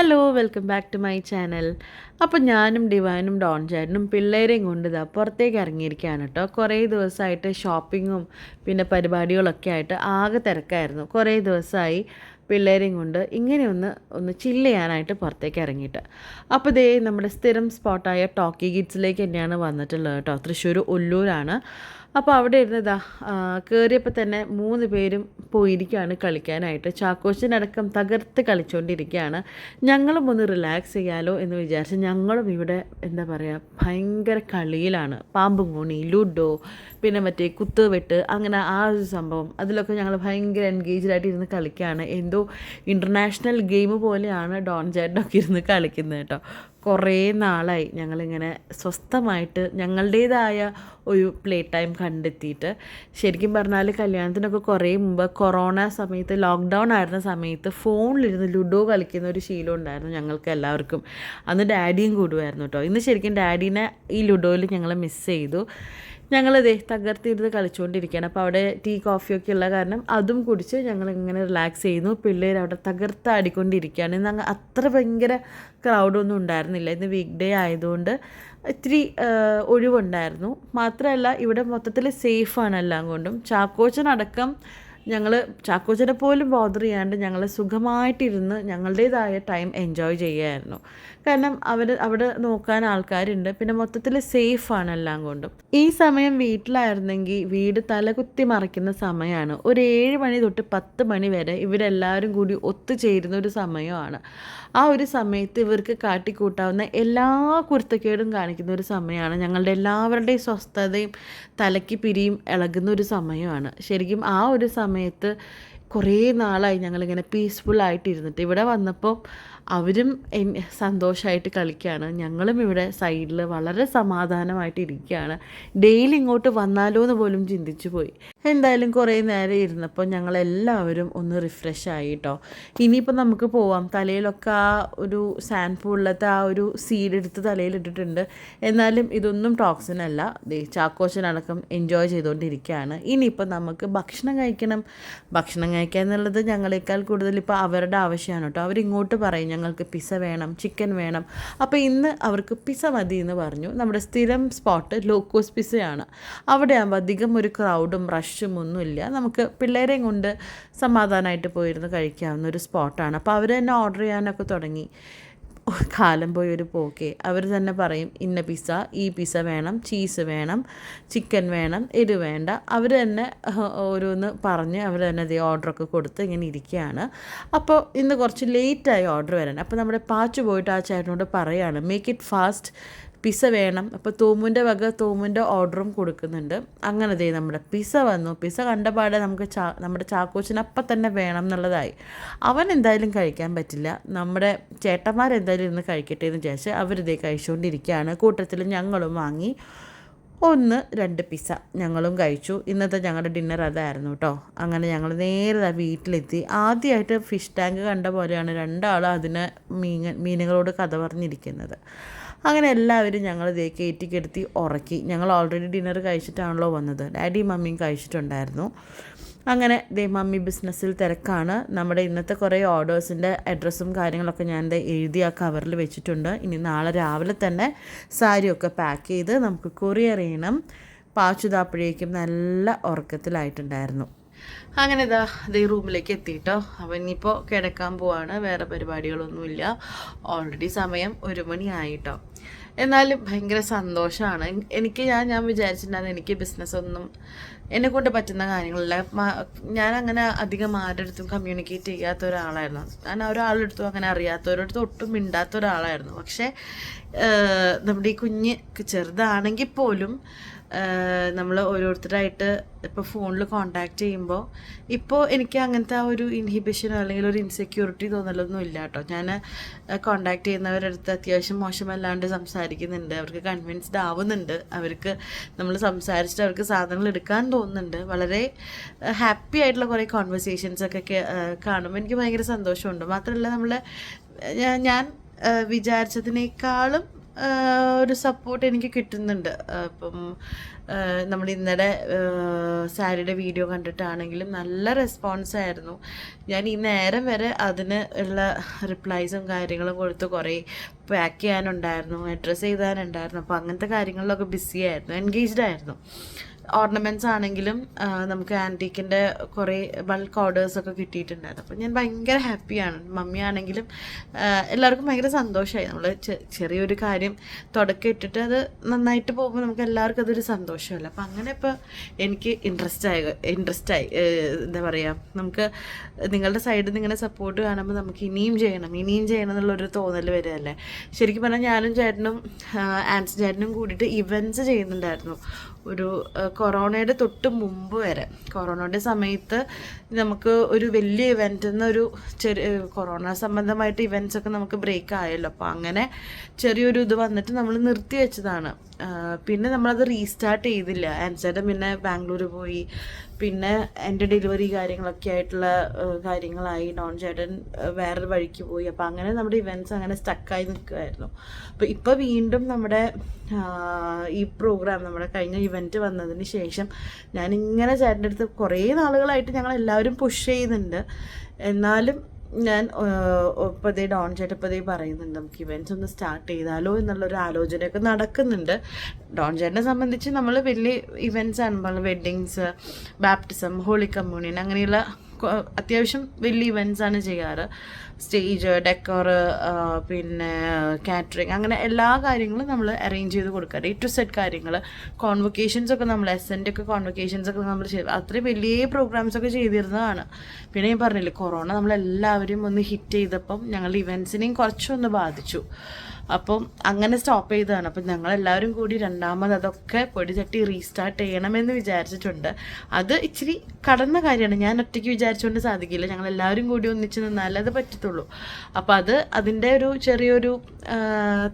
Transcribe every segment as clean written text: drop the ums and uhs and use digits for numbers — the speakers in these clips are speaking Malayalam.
Hello welcome back to my channel. അപ്പോൾ ഞാനും ഡിവൈനും ഡോൺ ചേട്ടനും പിള്ളേരെയും കൊണ്ട് ഇതാ പുറത്തേക്ക് ഇറങ്ങിയിരിക്കുകയാണ് കേട്ടോ. കുറേ ദിവസമായിട്ട് ഷോപ്പിങ്ങും പിന്നെ പരിപാടികളൊക്കെ ആയിട്ട് ആകെ തിരക്കായിരുന്നു. കുറേ ദിവസമായി പിള്ളേരെയും കൊണ്ട് ഇങ്ങനെ ഒന്ന് ചില്ല് ചെയ്യാനായിട്ട് പുറത്തേക്ക് ഇറങ്ങിയിട്ട്. അപ്പോൾ ദേ നമ്മുടെ സ്ഥിരം സ്പോട്ടായ ടോക്കി കിഡ്സിലേക്ക് തന്നെയാണ് വന്നിട്ടുള്ളത് കേട്ടോ. തൃശ്ശൂർ ഉള്ളൂരാണ്. അപ്പോൾ അവിടെ ഇരുന്നതാ കയറിയപ്പോൾ തന്നെ 3 പേരും പോയിരിക്കുകയാണ് കളിക്കാനായിട്ട്. ചാക്കോച്ചനടക്കം തകർത്ത് കളിച്ചുകൊണ്ടിരിക്കുകയാണ്. ഞങ്ങളും ഒന്ന് റിലാക്സ് ചെയ്യാലോ എന്ന് വിചാരിച്ച് ഞങ്ങളും ഇവിടെ എന്താ പറയുക ഭയങ്കര കളിയിലാണ്. പാമ്പും കോണി, ലുഡോ, പിന്നെ മറ്റേ കുത്തുവെട്ട്, അങ്ങനെ ആ ഒരു സംഭവം അതിലൊക്കെ ഞങ്ങൾ ഭയങ്കര എൻഗേജ്ഡായിട്ട് ഇരുന്ന് കളിക്കുകയാണ്. എന്തോ ഇൻ്റർനാഷണൽ ഗെയിം പോലെയാണ് ഡോൺ ചേട്ടനൊക്കെ ഇരുന്ന് കളിക്കുന്നത് കേട്ടോ. കുറേ നാളായി ഞങ്ങളിങ്ങനെ സ്വസ്ഥമായിട്ട് ഞങ്ങളുടേതായ ഒരു പ്ലേ ടൈം കണ്ടെത്തിയിട്ട്. ശരിക്കും പറഞ്ഞാൽ കല്യാണത്തിനൊക്കെ കുറേ മുമ്പ് കൊറോണ സമയത്ത് ലോക്ക്ഡൗൺ ആയിരുന്ന സമയത്ത് ഫോണിലിരുന്ന് ലുഡോ കളിക്കുന്ന ഒരു ശീലം ഉണ്ടായിരുന്നു ഞങ്ങൾക്ക് എല്ലാവർക്കും. അന്ന് ഡാഡിയും കൂടുമായിരുന്നു കേട്ടോ. ഇന്ന് ശരിക്കും ഡാഡീനെ ഈ ലുഡോയിൽ ഞങ്ങൾ മിസ് ചെയ്തു. ഞങ്ങളിതേ തകർത്തിരുന്ന് കളിച്ചുകൊണ്ടിരിക്കുകയാണ്. അപ്പോൾ അവിടെ ടീ കോഫിയൊക്കെ ഉള്ള കാരണം അതും കുടിച്ച് ഞങ്ങളിങ്ങനെ റിലാക്സ് ചെയ്യുന്നു. പിള്ളേർ അവിടെ തകർത്താടിക്കൊണ്ടിരിക്കുകയാണ്. ഇന്ന് അത്ര ഭയങ്കര ക്രൗഡൊന്നും ഉണ്ടായിരുന്നില്ല. ഇന്ന് വീക്ക് ഡേ ആയതുകൊണ്ട് ഇത്തിരി ഒഴിവുണ്ടായിരുന്നു. മാത്രമല്ല ഇവിടെ മൊത്തത്തിൽ സേഫാണ് എല്ലാം കൊണ്ടും. ചാക്കോച്ചനടക്കം ഞങ്ങൾ ചാക്കോച്ചനെ പോലും ബോദർ ചെയ്യാണ്ട് ഞങ്ങൾ സുഖമായിട്ടിരുന്ന് ഞങ്ങളുടേതായ ടൈം എൻജോയ് ചെയ്യുമായിരുന്നു. കാരണം അവിടെ നോക്കാൻ ആൾക്കാരുണ്ട്. പിന്നെ മൊത്തത്തിൽ സേഫാണ് എല്ലാം കൊണ്ടും. ഈ സമയം വീട്ടിലായിരുന്നെങ്കിൽ വീട് തലകുത്തി മറിക്കുന്ന സമയമാണ്. ഒരു 7 മണി തൊട്ട് 10 മണി വരെ ഇവരെല്ലാവരും കൂടി ഒത്തുചേരുന്ന ഒരു സമയമാണ്. ആ ഒരു സമയത്ത് ഇവർക്ക് കാട്ടിക്കൂട്ടാവുന്ന എല്ലാ കുരുത്തക്കേടും കാണിക്കുന്ന ഒരു സമയമാണ്. ഞങ്ങളുടെ എല്ലാവരുടെയും സ്വസ്ഥതയും തലയ്ക്ക് പിരിയും ഇളകുന്ന ഒരു സമയമാണ്. ശരിക്കും ആ ഒരു സമയത്ത് കുറേ നാളായി ഞങ്ങളിങ്ങനെ പീസ്ഫുള്ളായിട്ടിരുന്നിട്ട്. ഇവിടെ വന്നപ്പോൾ അവരും സന്തോഷമായിട്ട് കളിക്കുകയാണ്. ഞങ്ങളും ഇവിടെ സൈഡിൽ വളരെ സമാധാനമായിട്ട് ഇരിക്കുകയാണ്. ഡെയിലി ഇങ്ങോട്ട് വന്നാലോ എന്ന് പോലും ചിന്തിച്ചു പോയി. എന്തായാലും കുറേ നേരം ഇരുന്നപ്പോൾ ഞങ്ങളെല്ലാവരും ഒന്ന് റിഫ്രഷ് ആയി കേട്ടോ. ഇനിയിപ്പോൾ നമുക്ക് പോവാം. തലയിലൊക്കെ ആ ഒരു സാൻഡ് പൂളിലത്തെ ആ ഒരു സീഡ് എടുത്ത് തലയിലിട്ടിട്ടുണ്ട്. എന്നാലും ഇതൊന്നും ടോക്സിൻ അല്ല. ചാക്കോച്ചനടക്കം എൻജോയ് ചെയ്തുകൊണ്ടിരിക്കുകയാണ്. ഇനിയിപ്പോൾ നമുക്ക് ഭക്ഷണം കഴിക്കണം. ഭക്ഷണം കഴിക്കുക എന്നുള്ളത് ഞങ്ങളെക്കാൾ കൂടുതൽ ഇപ്പോൾ അവരുടെ ആവശ്യമാണ് കേട്ടോ. അവരിങ്ങോട്ട് പറയും ഞങ്ങൾക്ക് പിസ്സ വേണം, ചിക്കൻ വേണം. അപ്പോൾ ഇന്ന് അവർക്ക് പിസ്സ മതി എന്ന് പറഞ്ഞു. നമ്മുടെ സ്ഥിരം സ്പോട്ട് ലോക്കോസ് പിസ്സയാണ്. അവിടെ ആകുമ്പോൾ അധികം ഒരു ക്രൗഡും റഷും ഒന്നുമില്ല. നമുക്ക് പിള്ളേരെയും കൊണ്ട് സമാധാനമായിട്ട് പോയിരുന്ന് കഴിക്കാവുന്ന ഒരു സ്പോട്ടാണ്. അപ്പോൾ അവർ തന്നെ ഓർഡർ ചെയ്യാനൊക്കെ തുടങ്ങി. കാലം പോയി ഒരു പോക്കെ. അവർ തന്നെ പറയും ഇന്ന പിസ്സ, ഈ പിസ്സ വേണം, ചീസ് വേണം, ചിക്കൻ വേണം, എരിവ് വേണ്ട. അവർ തന്നെ ഓരോന്ന് പറഞ്ഞ് അവർ തന്നെ അതേ ഓർഡറൊക്കെ കൊടുത്ത് ഇങ്ങനെ ഇരിക്കുകയാണ്. അപ്പോൾ ഇന്ന് കുറച്ച് ലേറ്റായി ഓർഡർ വരാൻ. അപ്പോൾ നമ്മുടെ പാച്ചു പോയിട്ട് ആ ചേട്ടനോട് പറയുകയാണ് മേക്ക് ഇറ്റ് ഫാസ്റ്റ്, പിസ്സ വേണം. അപ്പോൾ തോമുൻ്റെ വക തോമുൻ്റെ ഓർഡറും കൊടുക്കുന്നുണ്ട്. അങ്ങനെ ദേ നമ്മുടെ പിസ്സ വന്നു. പിസ്സ കണ്ടപാടെ നമുക്ക് നമ്മുടെ ചാക്കോച്ചിന് അപ്പം തന്നെ വേണം എന്നുള്ളതായി. അവൻ എന്തായാലും കഴിക്കാൻ പറ്റില്ല, നമ്മുടെ ചേട്ടന്മാരെന്തായാലും ഇന്ന് കഴിക്കട്ടെ എന്ന് വിചാരിച്ച് അവരിതേ കഴിച്ചുകൊണ്ടിരിക്കുകയാണ്. കൂട്ടത്തിൽ ഞങ്ങളും വാങ്ങി 1-2 പിസ്സ ഞങ്ങളും കഴിച്ചു. ഇന്നത്തെ ഞങ്ങളുടെ ഡിന്നർ അതായിരുന്നു കേട്ടോ. അങ്ങനെ ഞങ്ങൾ നേരെ വീട്ടിലെത്തി. ആദ്യമായിട്ട് ഫിഷ് ടാങ്ക് കണ്ട പോലെയാണ് രണ്ടാളും അതിന് മീനുകളോട് കഥ പറഞ്ഞിരിക്കുന്നത്. അങ്ങനെ എല്ലാവരും ഞങ്ങൾ ഇതേ കയറ്റിക്കെടുത്തി ഉറക്കി. ഞങ്ങൾ ഓൾറെഡി ഡിന്നർ കഴിച്ചിട്ടാണല്ലോ വന്നത്. ഡാഡിയും മമ്മിയും കഴിച്ചിട്ടുണ്ടായിരുന്നു. അങ്ങനെ ദേ മമ്മി ബിസിനസ്സിൽ തിരക്കാണ്. നമ്മുടെ ഇന്നത്തെ കുറേ ഓർഡേഴ്സിൻ്റെ അഡ്രസ്സും കാര്യങ്ങളൊക്കെ ഞാൻ എഴുതി ആ കവറിൽ വെച്ചിട്ടുണ്ട്. ഇനി നാളെ രാവിലെ തന്നെ സാരിയൊക്കെ പാക്ക് ചെയ്ത് നമുക്ക് കൊറിയർ ചെയ്യണം. പാച്ചുതാപ്പോഴേക്കും നല്ല ഉറക്കത്തിലായിട്ടുണ്ടായിരുന്നു. അങ്ങനെ ഇതേ റൂമിലേക്ക് എത്തിയിട്ടോ. അവൻ ഇനിയിപ്പോൾ കിടക്കാൻ പോവാണ്. വേറെ പരിപാടികളൊന്നുമില്ല. ഓൾറെഡി സമയം 1 മണി ആയിട്ടോ. എന്നാലും ഭയങ്കര സന്തോഷമാണ് എനിക്ക്. ഞാൻ വിചാരിച്ചിട്ടുണ്ടായിരുന്നു എനിക്ക് ബിസിനസ്സൊന്നും എന്നെക്കൊണ്ട് പറ്റുന്ന കാര്യങ്ങളില്ല. ഞാൻ അങ്ങനെ അധികം ആരുടെ അടുത്തും കമ്മ്യൂണിക്കേറ്റ് ചെയ്യാത്ത ഒരാളായിരുന്നു. ഞാൻ ഒരാളെടുത്തും അങ്ങനെ അറിയാത്തവരടുത്തും ഒട്ടും മിണ്ടാത്ത ഒരാളായിരുന്നു. പക്ഷേ നമ്മുടെ ഈ കുഞ്ഞ് ചെറുതാണെങ്കിൽ പോലും നമ്മൾ ഓരോരുത്തരായിട്ട് ഇപ്പോൾ ഫോണിൽ കോണ്ടാക്ട് ചെയ്യുമ്പോൾ ഇപ്പോൾ എനിക്ക് അങ്ങനത്തെ ആ ഒരു ഇൻഹിബിഷനോ അല്ലെങ്കിൽ ഒരു ഇൻസെക്യൂരിറ്റി തോന്നലൊന്നും ഇല്ല കേട്ടോ. ഞാൻ കോണ്ടാക്ട് ചെയ്യുന്നവരടുത്ത് അത്യാവശ്യം മോശമല്ലാണ്ട് സംസാരിക്കുന്നുണ്ട്. അവർക്ക് കൺവിൻസ്ഡ് ആവുന്നുണ്ട്. അവർക്ക് നമ്മൾ സംസാരിച്ചിട്ട് അവർക്ക് സാധനങ്ങൾ എടുക്കാൻ തോന്നുന്നുണ്ട്. വളരെ ഹാപ്പി ആയിട്ടുള്ള കുറേ കോൺവെർസേഷൻസൊക്കെ കാണുമ്പോൾ എനിക്ക് ഭയങ്കര സന്തോഷമുണ്ട്. മാത്രമല്ല ഞാൻ വിചാരിച്ചതിനേക്കാളും ഒരു സപ്പോർട്ട് എനിക്ക് കിട്ടുന്നുണ്ട്. ഇപ്പം നമ്മൾ ഇന്നലെ സാരിയുടെ വീഡിയോ കണ്ടിട്ടാണെങ്കിലും നല്ല റെസ്പോൺസായിരുന്നു. ഞാൻ ഈ നേരം വരെ അതിന് ഉള്ള റിപ്ലൈസും കാര്യങ്ങളും കൊടുത്ത് കുറേ പാക്ക് ചെയ്യാനുണ്ടായിരുന്നു, അഡ്രസ്സ് ചെയ്താനുണ്ടായിരുന്നു. അപ്പോൾ അങ്ങനത്തെ കാര്യങ്ങളിലൊക്കെ ബിസി ആയിരുന്നു, എൻഗേജ്ഡ് ആയിരുന്നു. ഓർണമെൻറ്റ്സ് ആണെങ്കിലും നമുക്ക് ആൻറ്റീക്കിൻ്റെ കുറേ ബൾക്ക് ഓർഡേഴ്സൊക്കെ കിട്ടിയിട്ടുണ്ടായിരുന്നു. അപ്പോൾ ഞാൻ ഭയങ്കര ഹാപ്പിയാണ്. മമ്മി ആണെങ്കിലും എല്ലാവർക്കും ഭയങ്കര സന്തോഷമായി. നമ്മൾ ചെറിയൊരു കാര്യം തുടക്കം ഇട്ടിട്ട് അത് നന്നായിട്ട് പോകുമ്പോൾ നമുക്ക് എല്ലാവർക്കും അതൊരു സന്തോഷമല്ല. അപ്പോൾ അങ്ങനെ ഇപ്പോൾ എനിക്ക് ഇൻട്രസ്റ്റായി എന്താ പറയുക, നമുക്ക് നിങ്ങളുടെ സൈഡിൽ നിന്ന് ഇങ്ങനെ സപ്പോർട്ട് കാണുമ്പോൾ നമുക്ക് ഇനിയും ചെയ്യണം എന്നുള്ളൊരു തോന്നൽ വരികയല്ലേ. ശരിക്കും പറഞ്ഞാൽ ഞാനും ചേട്ടനും ആൻസ് ചേട്ടനും കൂടിയിട്ട് ഇവൻറ്റ്സ് ചെയ്യുന്നുണ്ടായിരുന്നു. ഒരു കൊറോണയുടെ തൊട്ട് മുമ്പ് വരെ, കൊറോണയുടെ സമയത്ത് നമുക്ക് ഒരു വലിയ ഇവൻറ്റിൽ നിന്ന് കൊറോണ സംബന്ധമായിട്ട് ഇവൻറ്റ്സൊക്കെ നമുക്ക് ബ്രേക്ക് ആയല്ലോ. അപ്പോൾ അങ്ങനെ ചെറിയൊരു ഇത് വന്നിട്ട് നമ്മൾ നിർത്തി വെച്ചതാണ്. പിന്നെ നമ്മളത് റീസ്റ്റാർട്ട് ചെയ്തില്ല. ആൻസേട്ടൻ പിന്നെ ബാംഗ്ലൂർ പോയി, പിന്നെ എൻ്റെ ഡെലിവറി കാര്യങ്ങളൊക്കെ ആയിട്ടുള്ള കാര്യങ്ങളായി, ഡോൺ ചേട്ടൻ വേറൊരു വഴിക്ക് പോയി. അപ്പോൾ അങ്ങനെ നമ്മുടെ ഇവൻറ്റ്സ് അങ്ങനെ സ്റ്റക്കായി നിൽക്കുമായിരുന്നു. അപ്പോൾ ഇപ്പോൾ വീണ്ടും നമ്മുടെ ഈ പ്രോഗ്രാം, നമ്മുടെ കഴിഞ്ഞ ഇവൻറ്റ് വന്നതിന് ശേഷം ഞാനിങ്ങനെ ചേട്ടൻ്റെ അടുത്ത് കുറേ നാളുകളായിട്ട് ഞങ്ങളെല്ലാവരും പുഷ് ചെയ്യുന്നുണ്ട്. എന്നാലും ഞാൻ ഇപ്പോൾ ഡോൺ ചേട്ടൻ ഇപ്പോൾ പറയുന്നുണ്ട് നമുക്ക് ഇവൻറ്റ്സ് ഒന്ന് സ്റ്റാർട്ട് ചെയ്താലോ എന്നുള്ളൊരു ആലോചനയൊക്കെ നടക്കുന്നുണ്ട്. ഡോൺ ചേട്ടനെ സംബന്ധിച്ച് നമ്മൾ വലിയ ഇവൻറ്റ്സ് ആണ്, വെഡ്ഡിങ്സ്, ബാപ്റ്റിസം, ഹോളി കമ്മ്യൂണിയൻ, അങ്ങനെയുള്ള അത്യാവശ്യം വലിയ ഇവൻറ്റ്സാണ് ചെയ്യാറ്. സ്റ്റേജ്, ഡെക്കോർ, പിന്നെ കാറ്ററിങ്, അങ്ങനെ എല്ലാ കാര്യങ്ങളും നമ്മൾ അറേഞ്ച് ചെയ്ത് കൊടുക്കുക. A to Z കാര്യങ്ങൾ, കോൺവൊക്കേഷൻസൊക്കെ നമ്മൾ എസ്സെൻ്റെയൊക്കെ കോൺവൊക്കേഷൻസൊക്കെ നമ്മൾ ചെയ്ത് അത്രയും വലിയ പ്രോഗ്രാംസൊക്കെ ചെയ്തിരുന്നതാണ്. പിന്നെ ഞാൻ പറഞ്ഞില്ലേ, കൊറോണ നമ്മളെല്ലാവരും ഒന്ന് ഹിറ്റ് ചെയ്തപ്പം ഞങ്ങളുടെ ഇവൻറ്റ്സിനെയും കുറച്ചൊന്ന് ബാധിച്ചു. അപ്പം അങ്ങനെ സ്റ്റോപ്പ് ചെയ്തതാണ്. അപ്പം ഞങ്ങളെല്ലാവരും കൂടി രണ്ടാമത് അതൊക്കെ പൊടിചട്ടി റീസ്റ്റാർട്ട് ചെയ്യണമെന്ന് വിചാരിച്ചിട്ടുണ്ട്. അത് ഇച്ചിരി കടന്ന കാര്യമാണ്, ഞാൻ ഒറ്റയ്ക്ക് വിചാരിച്ചുകൊണ്ട് സാധിക്കില്ല. ഞങ്ങളെല്ലാവരും കൂടി ഒന്നിച്ച് നിന്നാലേ അത് പറ്റത്തുള്ളൂ. അപ്പോൾ അതിൻ്റെ ഒരു ചെറിയൊരു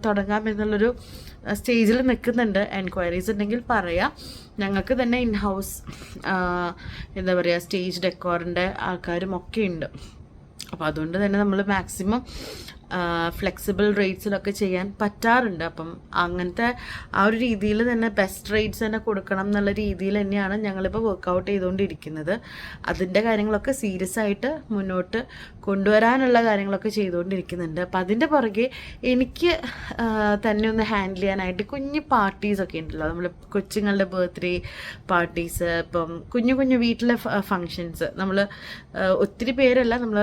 തുടങ്ങാം എന്നുള്ളൊരു സ്റ്റേജിൽ നിൽക്കുന്നുണ്ട്. എൻക്വയറീസ് ഉണ്ടെങ്കിൽ പറയാം. ഞങ്ങൾക്ക് തന്നെ ഇൻ ഹൗസ് എന്താ പറയുക, സ്റ്റേജ് ഡെക്കോറിൻ്റെ ആൾക്കാരും ഒക്കെ ഉണ്ട്. അപ്പോൾ അതുകൊണ്ട് തന്നെ നമ്മൾ മാക്സിമം ഫ്ലെക്സിബിൾ റേറ്റ്സിലൊക്കെ ചെയ്യാൻ പറ്റാറുണ്ട്. അപ്പം അങ്ങനത്തെ ആ ഒരു രീതിയിൽ തന്നെ ബെസ്റ്റ് റേറ്റ്സ് തന്നെ കൊടുക്കണം എന്നുള്ള രീതിയിൽ തന്നെയാണ് ഞങ്ങളിപ്പോൾ വർക്കൗട്ട് ചെയ്തുകൊണ്ടിരിക്കുന്നത്. അതിൻ്റെ കാര്യങ്ങളൊക്കെ സീരിയസ് ആയിട്ട് മുന്നോട്ട് കൊണ്ടുവരാനുള്ള കാര്യങ്ങളൊക്കെ ചെയ്തുകൊണ്ടിരിക്കുന്നുണ്ട്. അപ്പം അതിൻ്റെ പുറകെ എനിക്ക് തന്നെ ഒന്ന് ഹാൻഡിൽ ചെയ്യാനായിട്ട് കുഞ്ഞു പാർട്ടീസൊക്കെ ഉണ്ടല്ലോ, നമ്മൾ കൊച്ചുങ്ങളുടെ ബർത്ത്ഡേ പാർട്ടീസ്, ഇപ്പം കുഞ്ഞു കുഞ്ഞു വീട്ടിലെ ഫങ്ഷൻസ്, നമ്മൾ ഒത്തിരി പേരല്ല, നമ്മൾ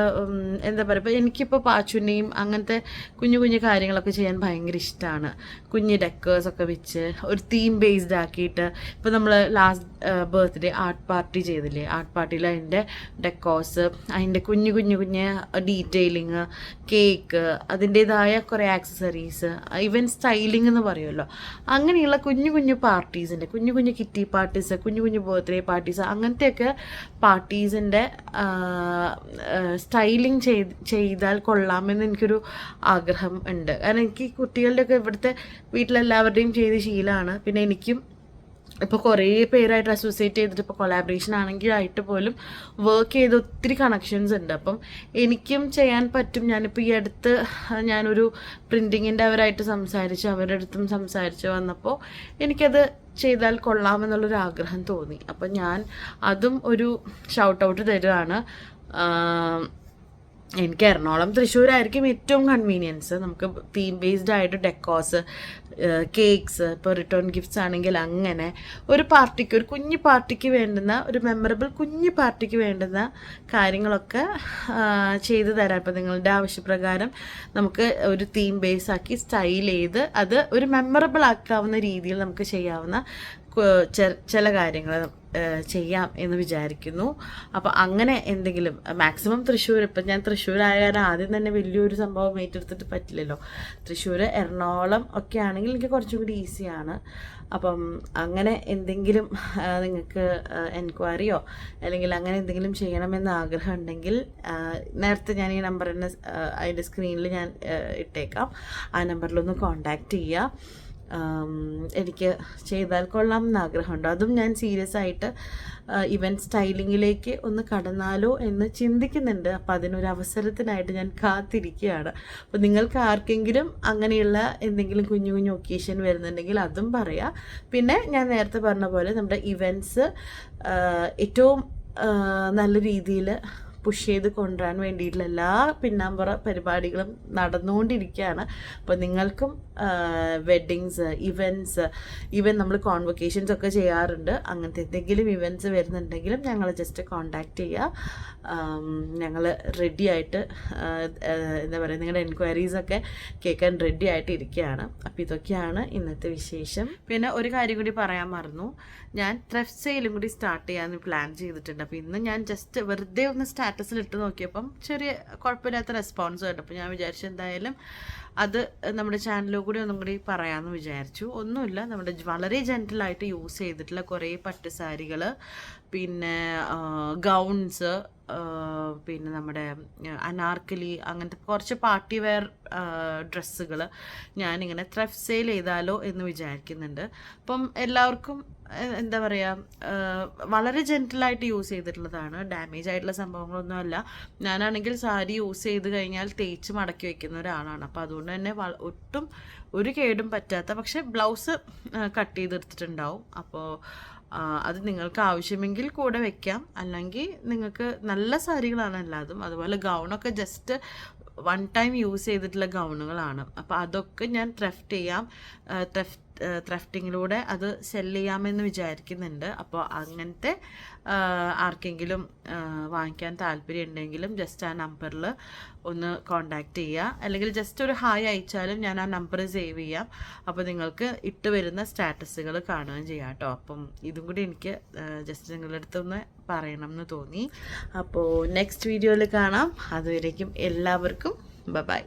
എന്താ പറയുക, ഇപ്പോൾ എനിക്കിപ്പോൾ പാച്ചുനെയും അങ്ങനത്തെ കുഞ്ഞു കുഞ്ഞു കാര്യങ്ങളൊക്കെ ചെയ്യാൻ ഭയങ്കര ഇഷ്ടമാണ്. കുഞ്ഞ് ഡെക്കേഴ്സൊക്കെ വെച്ച് ഒരു തീം ബേസ്ഡ് ആക്കിയിട്ട്, ഇപ്പോൾ നമ്മൾ ലാസ്റ്റ് ബർത്ത്ഡേ ആർട്ട് പാർട്ടി ചെയ്തില്ലേ, ആർട്ട് പാർട്ടിയിൽ അതിൻ്റെ ഡെക്കോസ്, അതിൻ്റെ കുഞ്ഞു കുഞ്ഞു കുഞ്ഞ് ഡീറ്റെയിലിങ്, കേക്ക്, അതിൻ്റേതായ കുറേ ആക്സസറീസ്, ഈവൻ സ്റ്റൈലിംഗ് എന്ന് പറയുമല്ലോ, അങ്ങനെയുള്ള കുഞ്ഞു കുഞ്ഞു പാർട്ടീസിൻ്റെ, കുഞ്ഞു കുഞ്ഞു കിറ്റി പാർട്ടീസ്, കുഞ്ഞു കുഞ്ഞു ബർത്ത്ഡേ പാർട്ടീസ്, അങ്ങനത്തെയൊക്കെ പാർട്ടീസിൻ്റെ സ്റ്റൈലിംഗ് ചെയ്താൽ കൊള്ളാമെന്ന് എനിക്കൊരു ആഗ്രഹം ഉണ്ട്. കാരണം എനിക്ക് കുട്ടികളുടെയൊക്കെ ഇവിടുത്തെ വീട്ടിലെല്ലാവരുടെയും ചെയ്ത് ശീലമാണ്. പിന്നെ എനിക്കും ഇപ്പോൾ കുറേ പേരായിട്ട് അസോസിയേറ്റ് ചെയ്തിട്ട്, ഇപ്പോൾ കൊളാബറേഷൻ ആണെങ്കിലായിട്ട് പോലും വർക്ക് ചെയ്ത് ഒത്തിരി കണക്ഷൻസ് ഉണ്ട്. അപ്പം എനിക്കും ചെയ്യാൻ പറ്റും. ഞാനിപ്പോൾ ഈ അടുത്ത് ഞാനൊരു പ്രിൻറ്റിങ്ങിൻ്റെ അവരായിട്ട് സംസാരിച്ച്, അവരുടെ അടുത്തും സംസാരിച്ച് വന്നപ്പോൾ എനിക്കത് ചെയ്താൽ കൊള്ളാമെന്നുള്ളൊരു ആഗ്രഹം തോന്നി. അപ്പം ഞാൻ അതും ഒരു ഷൗട്ട് ഔട്ട് തരുവാണ്. എനിക്ക് എറണാകുളം, തൃശ്ശൂരായിരിക്കും ഏറ്റവും കൺവീനിയൻസ്. നമുക്ക് തീം ബേസ്ഡ് ആയിട്ട് ഡെക്കോസ്, കേക്ക്സ്, ഇപ്പോൾ റിട്ടേൺ ഗിഫ്റ്റ്സ് ആണെങ്കിൽ അങ്ങനെ ഒരു പാർട്ടിക്ക്, ഒരു കുഞ്ഞു പാർട്ടിക്ക് വേണ്ടുന്ന, ഒരു മെമ്മറബിൾ കുഞ്ഞു പാർട്ടിക്ക് വേണ്ടുന്ന കാര്യങ്ങളൊക്കെ ചെയ്തു തരാം. ഇപ്പോൾ നിങ്ങളുടെ ആവശ്യപ്രകാരം നമുക്ക് ഒരു തീം ബേസ് ആക്കി സ്റ്റൈൽ ചെയ്ത് അത് ഒരു മെമ്മറബിൾ ആക്കാവുന്ന രീതിയിൽ നമുക്ക് ചെയ്യാവുന്ന ചില കാര്യങ്ങൾ ചെയ്യാം എന്ന് വിചാരിക്കുന്നു. അപ്പോൾ അങ്ങനെ എന്തെങ്കിലും മാക്സിമം തൃശ്ശൂർ, ഇപ്പം ഞാൻ തൃശ്ശൂരായാലും ആദ്യം തന്നെ വലിയൊരു സംഭവം ഏറ്റെടുത്തിട്ട് പറ്റില്ലല്ലോ. തൃശ്ശൂർ, എറണാകുളം ഒക്കെ ആണെങ്കിൽ എനിക്ക് കുറച്ചും കൂടി ഈസിയാണ്. അപ്പം അങ്ങനെ എന്തെങ്കിലും നിങ്ങൾക്ക് എൻക്വയറിയോ അല്ലെങ്കിൽ അങ്ങനെ എന്തെങ്കിലും ചെയ്യണമെന്ന് ആഗ്രഹം ഉണ്ടെങ്കിൽ നേരത്തെ ഞാൻ ഈ നമ്പർ തന്നെ അതിൻ്റെ സ്ക്രീനിൽ ഞാൻ ഇട്ടേക്കാം. ആ നമ്പറിലൊന്ന് കോൺടാക്റ്റ് ചെയ്യുക. എനിക്ക് ചെയ്താൽ കൊള്ളാം എന്ന് ആഗ്രഹമുണ്ട്. അതും ഞാൻ സീരിയസ് ആയിട്ട് ഇവൻറ്റ് സ്റ്റൈലിങ്ങിലേക്ക് ഒന്ന് കടന്നാലോ എന്ന് ചിന്തിക്കുന്നുണ്ട്. അപ്പോൾ അതിനൊരു അവസരത്തിനായിട്ട് ഞാൻ കാത്തിരിക്കുകയാണ്. അപ്പോൾ നിങ്ങൾക്ക് ആർക്കെങ്കിലും അങ്ങനെയുള്ള എന്തെങ്കിലും കുഞ്ഞു കുഞ്ഞു ഒക്കേഷൻ വരുന്നുണ്ടെങ്കിൽ അതും പറയാം. പിന്നെ ഞാൻ നേരത്തെ പറഞ്ഞ പോലെ നമ്മുടെ ഇവൻറ്റ്സ് ഏറ്റവും നല്ല രീതിയിൽ പുഷ് ചെയ്ത് കൊണ്ടുവരാൻ വേണ്ടിയിട്ടുള്ള എല്ലാ പിന്നാമ്പുറ പരിപാടികളും നടന്നുകൊണ്ടിരിക്കുകയാണ്. അപ്പോൾ നിങ്ങൾക്കും വെഡ്ഡിങ്സ്, ഇവൻറ്റ്സ്, ഈവൻ നമ്മൾ കോൺവൊക്കേഷൻസ് ഒക്കെ ചെയ്യാറുണ്ട്. അങ്ങനത്തെ എന്തെങ്കിലും ഇവൻറ്റ്സ് വരുന്നുണ്ടെങ്കിലും ഞങ്ങൾ ജസ്റ്റ് കോൺടാക്റ്റ് ചെയ്യുക. ഞങ്ങൾ റെഡി ആയിട്ട് എന്താ പറയുക, നിങ്ങളുടെ എൻക്വയറീസൊക്കെ കേൾക്കാൻ റെഡി ആയിട്ട് ഇരിക്കുകയാണ്. അപ്പോൾ ഇതൊക്കെയാണ് ഇന്നത്തെ വിശേഷം. പിന്നെ ഒരു കാര്യം കൂടി പറയാൻ മറന്നു, ഞാൻ ത്രെഫ്റ്റ് സെയിലും കൂടി സ്റ്റാർട്ട് ചെയ്യാൻ പ്ലാൻ ചെയ്തിട്ടുണ്ട്. അപ്പോൾ ഇന്ന് ഞാൻ ജസ്റ്റ് വെറുതെ ഒന്ന് സ്റ്റാറ്റസിൽ ഇട്ട് നോക്കിയപ്പം ചെറിയ കുഴപ്പമില്ലാത്ത റെസ്പോൺസ് കണ്ടു. അപ്പോൾ ഞാൻ വിചാരിച്ചു എന്തായാലും അത് നമ്മുടെ ചാനലിൽ കൂടി ഒന്നും കൂടി പറയാമെന്ന് വിചാരിച്ചു. ഒന്നുമില്ല, നമ്മുടെ വളരെ ജെൻറ്റലായിട്ട് യൂസ് ചെയ്തിട്ടുള്ള കുറേ പട്ടുസാരികൾ, പിന്നെ ഗൗൺസ്, പിന്നെ നമ്മുടെ അനാർക്കലി, അങ്ങനത്തെ കുറച്ച് പാർട്ടി വെയർ ഡ്രസ്സുകൾ ഞാനിങ്ങനെ ത്രെഫ്റ്റ് സെയിൽ ചെയ്താലോ എന്ന് വിചാരിക്കുന്നുണ്ട്. അപ്പം എല്ലാവർക്കും എന്താ പറയുക, വളരെ ജെൻറ്റലായിട്ട് യൂസ് ചെയ്തിട്ടുള്ളതാണ്, ഡാമേജ് ആയിട്ടുള്ള സംഭവങ്ങളൊന്നുമല്ല. ഞാനാണെങ്കിൽ സാരി യൂസ് ചെയ്ത് കഴിഞ്ഞാൽ തേച്ച് മടക്കി വയ്ക്കുന്ന ഒരാളാണ്. അപ്പോൾ അതുകൊണ്ട് തന്നെ ഒട്ടും ഒരു കേടും പറ്റാത്ത, പക്ഷേ ബ്ലൗസ് കട്ട് ചെയ്തെടുത്തിട്ടുണ്ടാവും. അപ്പോൾ അത് നിങ്ങൾക്ക് ആവശ്യമെങ്കിൽ കൂടെ വെക്കാം, അല്ലെങ്കിൽ നിങ്ങൾക്ക് നല്ല സാരികളാണ് എല്ലാതും. അതുപോലെ ഗൗണൊക്കെ ജസ്റ്റ് വൺ ടൈം യൂസ് ചെയ്തിട്ടുള്ള ഗൗണുകളാണ്. അപ്പോൾ അതൊക്കെ ഞാൻ ത്രെഫ്റ്റിങ്ങിലൂടെ അത് സെല് ചെയ്യാമെന്ന് വിചാരിക്കുന്നുണ്ട്. അപ്പോൾ അങ്ങനത്തെ ആർക്കെങ്കിലും വാങ്ങിക്കാൻ താല്പര്യം ഉണ്ടെങ്കിലും ജസ്റ്റ് ആ നമ്പറിൽ ഒന്ന് കോണ്ടാക്റ്റ് ചെയ്യുക, അല്ലെങ്കിൽ ജസ്റ്റ് ഒരു ഹായ് അയച്ചാലും ഞാൻ ആ നമ്പർ സേവ് ചെയ്യാം. അപ്പോൾ നിങ്ങൾക്ക് ഇട്ട് വരുന്ന സ്റ്റാറ്റസുകൾ കാണുകയും ചെയ്യാം കേട്ടോ. അപ്പം ഇതും കൂടി എനിക്ക് ജസ്റ്റ് നിങ്ങളുടെ അടുത്തൊന്ന് പറയണം എന്ന് തോന്നി. അപ്പോൾ നെക്സ്റ്റ് വീഡിയോയിൽ കാണാം. അതുവരേക്കും എല്ലാവർക്കും ബൈ.